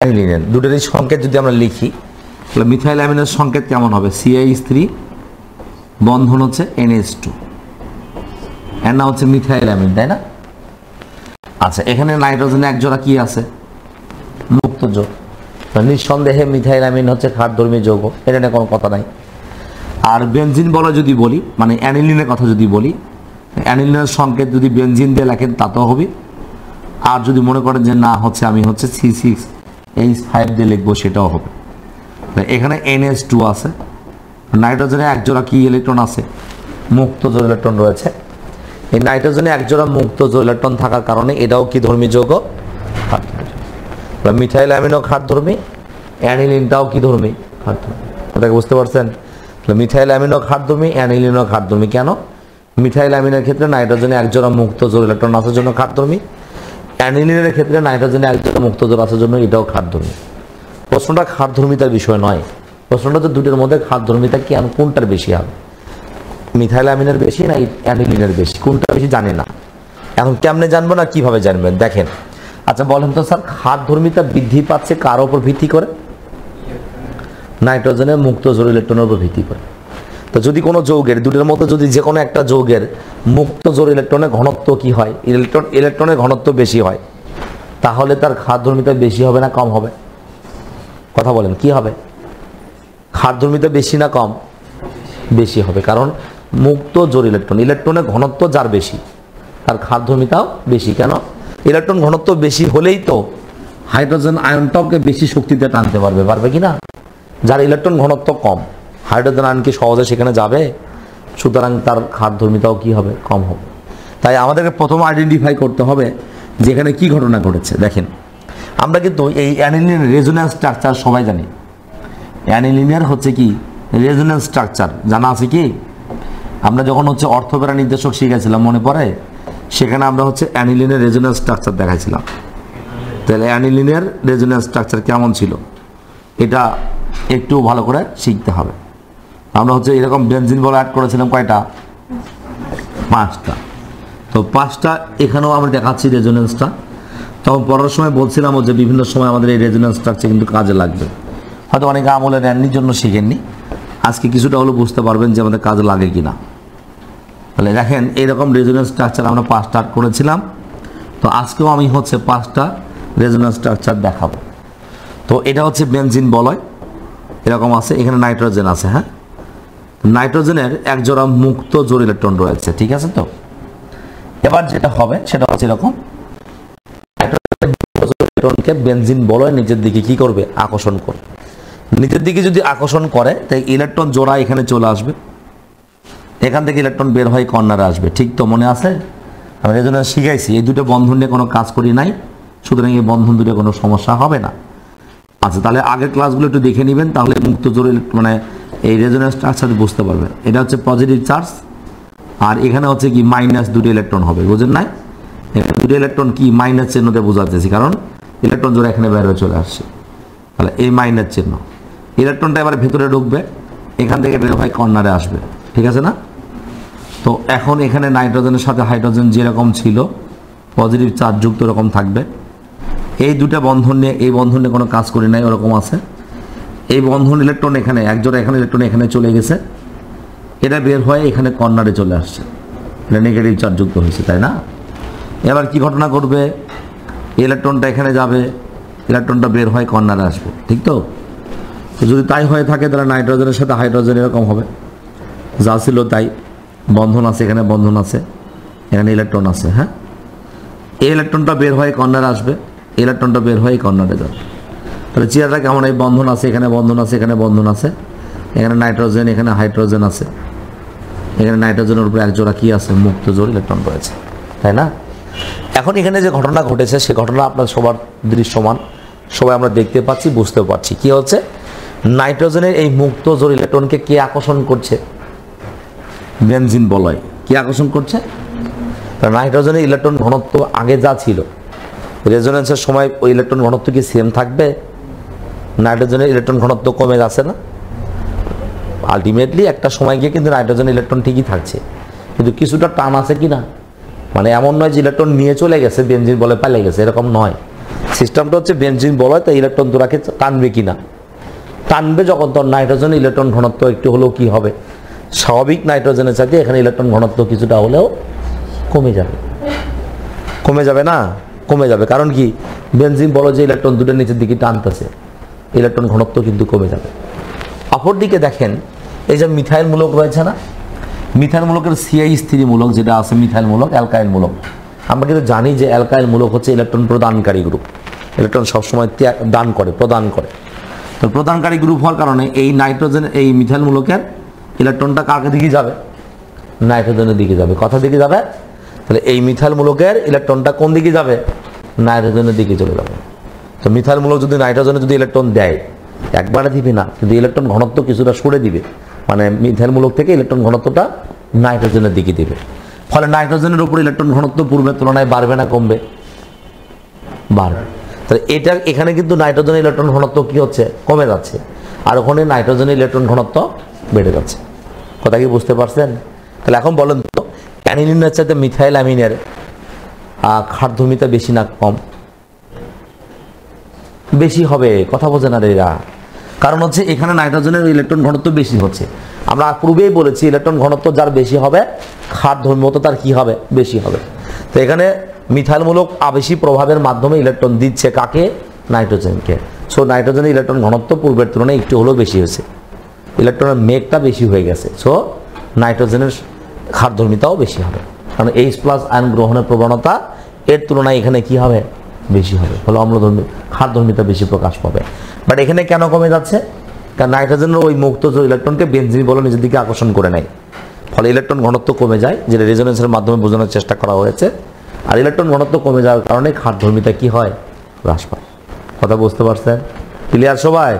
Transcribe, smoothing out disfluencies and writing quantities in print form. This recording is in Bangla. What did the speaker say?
অ্যানিলিনের দুটোরই সংকেত যদি আমরা লিখি তাহলে মিথাইল অ্যামিনের সংকেত কেমন হবে? CH3 বন্ধন হচ্ছে NH2, এর নাম হচ্ছে মিথাইল অ্যামিন, তাই না? আচ্ছা, এখানে নাইট্রোজেনে এক জোড়া কি আছে? মুক্ত যৌগ। নিঃসন্দেহে মিথাইল অ্যামিন হচ্ছে ক্ষারধর্মী যৌগ, এটা নিয়ে কোনো কথা নাই। আর বেনজিন বলা যদি বলি, মানে অ্যানিলিনের কথা যদি বলি, অ্যানিলিনের সংকেত যদি বেনজিন দিয়ে লেখেন তাতেও হবে। আর যদি মনে করেন যে না হচ্ছে আমি হচ্ছে C6H5 দিয়ে লিখবো, সেটাও হবে। এখানে NH2 আছে, নাইট্রোজেনে এক জোড়া কি ইলেকট্রন আছে? মুক্ত জোড় ইলেকট্রন রয়েছে। এই নাইট্রোজেনে এক জোড়া মুক্ত জোড় ইলেকট্রন থাকার কারণে এটাও কি ধর্মী যৌগ? মিথাইল অ্যামিনও ক্ষারধর্মী, অ্যানিলিনটাও কি ধর্মী? ক্ষারধর্মী। ওটাকে বুঝতে পারছেন? মিথাইল অ্যামিনও ক্ষারধর্মী, অ্যানিলিনও ক্ষারধর্মী। কেন? মিথাইল অ্যামিনের ক্ষেত্রে নাইট্রোজেনে এক জোড়া মুক্ত জোড় ইলেকট্রন আসার জন্য ক্ষারধর্মী, অ্যানিলিনের ক্ষেত্রে নাইট্রোজেনে এক জোড়া মুক্ত জোড় আসার জন্য এটাও ক্ষারধর্মী। প্রশ্নটা ক্ষারধর্মিতার বিষয় নয়, প্রশ্নটা তো দুটোর মধ্যে ক্ষারধর্মিতা কি কোনটার বেশি হবে? মিথাইল অ্যামিনের বেশি না অ্যানিলিনের বেশি, কোনটা বেশি জানি না। এখন কেমনে জানবো না কিভাবে জানবেন? দেখেন, আচ্ছা বলেন তো স্যার, ক্ষারধর্মিতা বৃদ্ধি পাচ্ছে কার উপর ভিত্তি করে? নাইট্রোজেনের মুক্ত জোড় ইলেকট্রনের উপর ভিত্তি করে। তো যদি কোনো যৌগের দুটোর মধ্যে যদি যে কোনো একটা যৌগের মুক্ত জোড় ইলেকট্রনের ঘনত্ব কি হয়? ইলেকট্রনের ঘনত্ব বেশি হয়, তাহলে তার ক্ষারধর্মিতা বেশি হবে না কম হবে? কথা বলেন, কি হবে? ক্ষারধর্মিতা বেশি না কম? বেশি হবে, কারণ মুক্ত জোড় ইলেকট্রনের ঘনত্ব যার বেশি তার ক্ষারধর্মিতাও বেশি। কেন? ইলেকট্রন ঘনত্ব বেশি হলেই তো হাইড্রোজেন আয়নটাকে বেশি শক্তিতে টানতে পারবে কি না? যার ইলেকট্রন ঘনত্ব কম, হাইড্রোজেন আয়ন কি সহজে সেখানে যাবে? সুতরাং তার ক্ষারধর্মিতাও কি হবে? কম হবে। তাই আমাদেরকে প্রথম আইডেন্টিফাই করতে হবে যেখানে কি ঘটনা ঘটেছে। দেখেন, আমরা কিন্তু এই অ্যানিলিনের রেজোন্যান্স স্ট্রাকচার সবাই জানি। অ্যানিলিনের হচ্ছে কি রেজোন্যান্স স্ট্রাকচার জানা আছে কি? আমরা যখন হচ্ছে অর্থপ্যারা নির্দেশক শিখেছিলাম, মনে পড়ে? সেখানে আমরা হচ্ছে অ্যানিলিনের রেজোন্যান্স স্ট্রাকচার দেখাইছিলাম। তাহলে অ্যানিলিনের রেজোন্যান্স স্ট্রাকচার কেমন ছিল এটা একটু ভালো করে শিখতে হবে। আমরা হচ্ছে এরকম বেনজিন বল অ্যাড করেছিলাম কয়টা? 5টা। তো 5টা এখানেও আমরা দেখাচ্ছি রেজোন্যান্সটা। তখন পড়ার সময় বলছিলাম যে বিভিন্ন সময় আমাদের এই রেজোন্যান্স স্ট্রাকচার কিন্তু কাজে লাগবে। হয়তো অনেকে আমলে নেননি জন্য শিখেননি, আজকে কিছুটা হলো বুঝতে পারবেন যে আমাদের কাজে লাগে কিনা। তাহলে দেখেন, এইরকম রেজোন্যান্স স্ট্রাকচার আমরা 5টা অ্যাড করেছিলাম। তো আজকেও আমি হচ্ছে 5টা রেজোন্যান্স স্ট্রাকচার দেখাবো। তো এটা হচ্ছে বেনজিন বলয়, এরকম আছে। এখানে নাইট্রোজেন আছে, হ্যাঁ, নাইট্রোজেনের এক জোড়া মুক্ত জোড় ইলেকট্রন রয়েছে, ঠিক আছে? তো এবার যেটা হবে সেটা হচ্ছে এরকম, ইলেকট্রনকে বেনজিন বলয় নিচের দিকে কি করবে? আকর্ষণ করবে। নিচের দিকে যদি আকর্ষণ করে তাই ইলেকট্রন জোড়া এখানে চলে আসবে, এখান থেকে ইলেকট্রন বের হয়ে কর্নারে আসবে। ঠিক তো? মনে আছে? আমি এই জন্য শিখাইছি, এই দুটো বন্ধন নিয়ে কোনো কাজ করি নাই, সুতরাং এই বন্ধন দুটো কোনো সমস্যা হবে না। আচ্ছা, তাহলে আগের ক্লাসগুলো একটু দেখে নেবেন, তাহলে মুক্ত জোড় মানে এই রেজোন্যান্স স্ট্রাকচার বুঝতে পারবেন। এটা হচ্ছে পজিটিভ চার্জ, আর এখানে হচ্ছে কি মাইনাস দুটো ইলেকট্রন হবে, বুঝেন নাই? এখানে দুটো ইলেকট্রন কি মাইনাস চিহ্নতে বোঝাতেছি, কারণ ইলেকট্রন জোড়া এখানে বের হয়ে চলে আসছে। তাহলে এই মাইনাস চিহ্ন, ইলেকট্রনটা এবার ভেতরে ঢুকবে, এখান থেকে বের হয়ে কর্নারে আসবে, ঠিক আছে না? তো এখন এখানে নাইট্রোজেনের সাথে হাইড্রোজেন যেরকম ছিল পজিটিভ চার্জ যুক্ত এরকম থাকবে। এই দুটা বন্ধন নিয়ে এই বন্ধন নিয়ে কোনো কাজ করি নাই, ওরকম আছে। এই বন্ধন ইলেকট্রন এখানে একজোড়া, এখানে ইলেকট্রন এখানে চলে গেছে, এটা বের হয়ে এখানে কর্নারে চলে আসছে, এটা নেগেটিভ চার্জ যুক্ত হয়েছে, তাই না? এবার কি ঘটনা ঘটবে? ইলেকট্রনটা এখানে যাবে, ইলেকট্রনটা বের হয়ে কর্নারে আসবে, ঠিক তো? যদি তাই হয়ে থাকে তাহলে নাইট্রোজেনের সাথে হাইড্রোজেন এরকম হবে, যা ছিল তাই। বন্ধন আছে, এখানে বন্ধন আছে, এখানে ইলেকট্রন আছে, হ্যাঁ। এই ইলেকট্রনটা বের হয়ে কর্নারে আসবে, ইলেকট্রনটা বের হয়ে কর্নারে যাবে। তাহলে চেয়ারটা কেমন? এই বন্ধন আছে, এখানে বন্ধন আছে, এখানে বন্ধন আছে, এখানে নাইট্রোজেন, এখানে হাইড্রোজেন আছে, এখানে নাইট্রোজেনের উপরে এক জোড়া কি আছে? মুক্ত জোড় ইলেকট্রন রয়েছে, তাই না? এখন এখানে যে ঘটনা ঘটেছে সে ঘটনা আপনার সবার দৃশ্যমান, সবাই আমরা দেখতে পাচ্ছি, বুঝতে পারছি। কি হচ্ছে? নাইট্রোজেনের এই মুক্ত জোড় ইলেকট্রনকে কে আকর্ষণ করছে? বেনজিন বলয়। কি আকর্ষণ করছে? নাইট্রোজেনের ইলেকট্রন ঘনত্ব আগে যা ছিল, রেজোন্যান্সের সময় ওই ইলেকট্রন ঘনত্ব কি সেম থাকবে? নাইট্রোজেনের ইলেকট্রন ঘনত্ব কমে যাচ্ছে না? আলটিমেটলি একটা সময় গিয়ে কিন্তু নাইট্রোজেনের ইলেকট্রন ঠিকই থাকছে, কিন্তু কিছুটা টান আছে কি না? মানে এমন নয় যে ইলেকট্রন নিয়ে চলে গেছে, বেনজিন বলে পালিয়ে গেছে, এরকম নয়। সিস্টেমটা হচ্ছে বেনজিন বলয়, তাই ইলেকট্রন জোড়াকে টানবে কিনা, টানবে যখন তোর নাইট্রোজেন ইলেকট্রন ঘনত্ব একটু হলেও কি হবে, স্বাভাবিক নাইট্রোজেনের সাথে এখানে ইলেকট্রন ঘনত্ব কিছুটা হলেও কমে যাবে। কমে যাবে না? কমে যাবে। কারণ কি, বেনজিন বলো যে ইলেকট্রন দুটো নিচের দিকে টানতেছে, ইলেকট্রন ঘনত্ব কিন্তু কমে যাবে। অপরদিকে দেখেন, এই যে মিথাইল মূলক রয়েছে না, মিথাইল মূলকের সিআই স্থির মূলক যেটা আছে, মিথাইল মূলক, অ্যালকাইল মূলক। আমরা কিন্তু জানি যে অ্যালকাইল মূলক হচ্ছে ইলেকট্রন প্রদানকারী গ্রুপ, ইলেকট্রন সবসময় দান করে, প্রদান করে। তো প্রদানকারী গ্রুপ হওয়ার কারণে এই নাইট্রোজেন, এই মিথাইল মূলকের ইলেকট্রনটা কার দিকে যাবে? নাইট্রোজেনের দিকে যাবে। কথা দিকে যাবে? তাহলে এই মিথাইল মূলকের ইলেকট্রনটা কোন দিকে যাবে? নাইট্রোজেনের দিকে চলে যাবে। তো মিথাইল মূলক যদি নাইট্রোজেনে যদি ইলেকট্রন দেয়, একবারে দিবে না, কিন্তু ইলেকট্রন ঘনত্ব কিছুটা সরে দিবে, মানে মিথাইল মূলক থেকে ইলেকট্রন ঘনত্বটা নাইট্রোজেনের দিকে দিবে। ফলে নাইট্রোজেনের উপর ইলেকট্রন ঘনত্ব পূর্বের তুলনায় বাড়বে না কমবে? বাড়বে। তাহলে এটা এখানে কিন্তু নাইট্রোজেনের ইলেকট্রন ঘনত্ব কি হচ্ছে? কমে যাচ্ছে। আর ওখানে নাইট্রোজেনের ইলেকট্রন ঘনত্ব বেড়ে যাচ্ছে। কথা কি বুঝতে পারছেন? তাহলে এখন বলেন তো, অ্যানিলিনের চাইতে মিথাইল অ্যামিনের ক্ষারধর্মিতা বেশি না কম? বেশি হবে। কথা বোঝে না এরা। কারণ হচ্ছে এখানে নাইট্রোজেনের ইলেকট্রন ঘনত্ব বেশি হচ্ছে। আমরা পূর্বেই বলেছি ইলেকট্রন ঘনত্ব যার বেশি হবে, ক্ষারধর্মিতা তার কি হবে? বেশি হবে। তো এখানে মিথাইলমূলক আবেশী প্রভাবের মাধ্যমে ইলেকট্রন দিচ্ছে কাকে? নাইট্রোজেনকে। সো নাইট্রোজেনের ইলেকট্রন ঘনত্ব পূর্বের তুলনায় একটু হলেও বেশি হয়েছে, ইলেকট্রনের মেঘটা বেশি হয়ে গেছে। সো নাইট্রোজেনের ক্ষারধর্মিতাও বেশি হবে, কারণ H+ আয়ন গ্রহণের প্রবণতা এর তুলনায় এখানে কি হবে? বেশি হবে। ফলে অম্লধর্মী ক্ষারধর্মিতা বেশি প্রকাশ পাবে। বাট এখানে কেন কমে যাচ্ছে? কারণ নাইট্রোজেনের ওই মুক্ত ইলেকট্রনকে বেনজিন বলে নিজের দিকে আকর্ষণ করে নেয়, ফলে ইলেকট্রন ঘনত্ব কমে যায়, যেটা রেজোনেন্সের মাধ্যমে বোঝানোর চেষ্টা করা হয়েছে। আর ইলেকট্রন ঘনত্ব কমে যাওয়ার কারণে ক্ষারধর্মিতা কি হয়? হ্রাস পায়। কথা বুঝতে পারছেন? ক্লিয়ার সবাই?